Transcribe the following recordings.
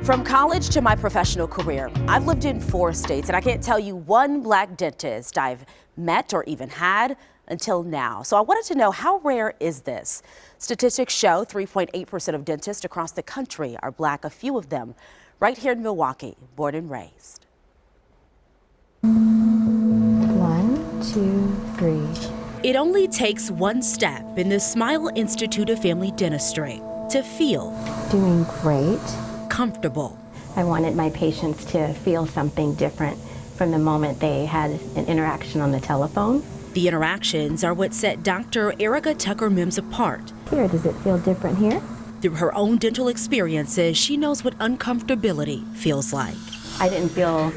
From college to my professional career, I've lived in 4 states, and I can't tell you one black dentist I've met or even had until now. So I wanted to know, how rare is this? Statistics show 3.8% of dentists across the country are black, a few of them right here in Milwaukee, born and raised. 1, 2, 3. It only takes one step in the Smile Institute of Family Dentistry to feel Doing great. comfortable. I wanted my patients to feel something different from the moment they had an interaction on the telephone. The interactions are what set Dr. Airiga Tucker-Mims apart. Here, does it feel different here? Through her own dental experiences, she knows what uncomfortability feels like. I didn't feel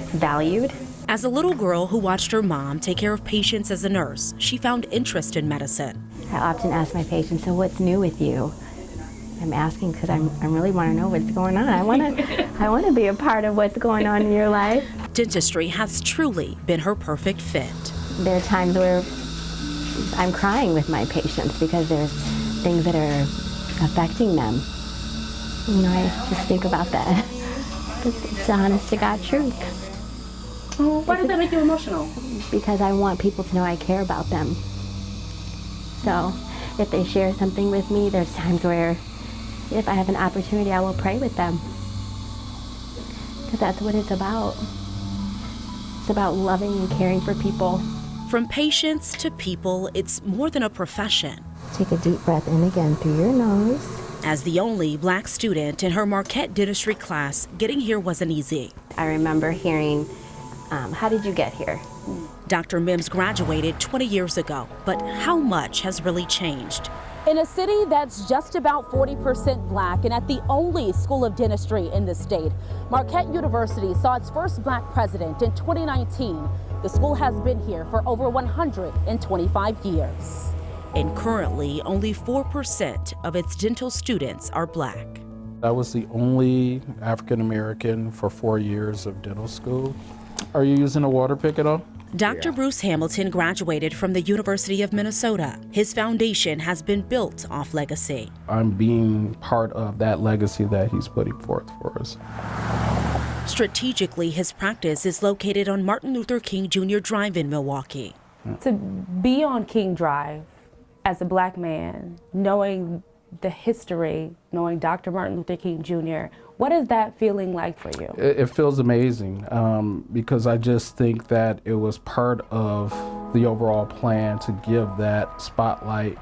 valued. As a little girl who watched her mom take care of patients as a nurse, she found interest in medicine. I often ask my patients, so what's new with you? I'm asking because I really want to know what's going on. I want to be a part of what's going on in your life. Dentistry has truly been her perfect fit. There are times where I'm crying with my patients because there's things that are affecting them. You know, I just think about that. It's the honest to God truth. Oh, why does that make you emotional? Because I want people to know I care about them. So if they share something with me, there's times where if I have an opportunity, I will pray with them. Because that's what it's about. It's about loving and caring for people. From patients to people, it's more than a profession. Take a deep breath in again through your nose. As the only black student in her Marquette dentistry class, getting here wasn't easy. I remember hearing, how did you get here? Dr. Mims graduated 20 years ago, but how much has really changed? In a city that's just about 40% black and at the only school of dentistry in the state, Marquette University saw its first black president in 2019. The school has been here for over 125 years. And currently, only 4% of its dental students are black. I was the only African American for 4 years of dental school. Are you using a water pick at all? Dr. Bruce Hamilton graduated from the University of Minnesota. His foundation has been built off legacy. I'm being part of that legacy that he's putting forth for us. Strategically, his practice is located on Martin Luther King Jr. Drive in Milwaukee. To be on King Drive as a black man, knowing the history, knowing Dr. Martin Luther King Jr., what is that feeling like for you? It feels amazing because I just think that it was part of the overall plan to give that spotlight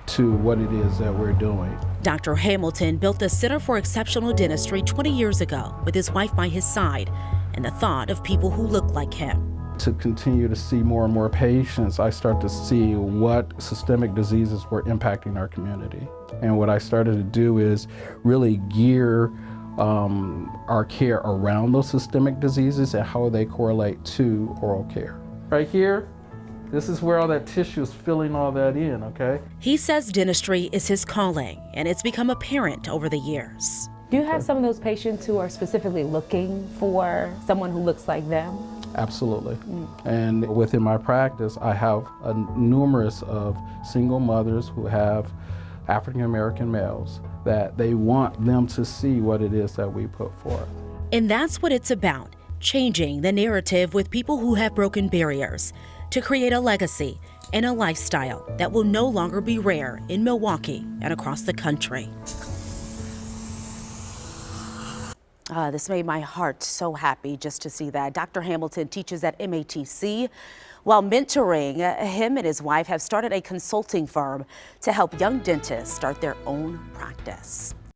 to what it is that we're doing. Dr. Hamilton built the Center for Exceptional Dentistry 20 years ago with his wife by his side and the thought of people who look like him. To continue to see more and more patients, I start to see what systemic diseases were impacting our community. And what I started to do is really gear our care around those systemic diseases and how they correlate to oral care. Right here, this is where all that tissue is filling all that in, okay? He says dentistry is his calling, and it's become apparent over the years. Do you have some of those patients who are specifically looking for someone who looks like them? Absolutely. And within my practice, I have numerous of single mothers who have African American males that they want them to see what it is that we put forth. And that's what it's about, changing the narrative with people who have broken barriers to create a legacy and a lifestyle that will no longer be rare in Milwaukee and across the country. This made my heart so happy just to see that. Dr. Hamilton teaches at MATC. While mentoring, him and his wife have started a consulting firm to help young dentists start their own practice.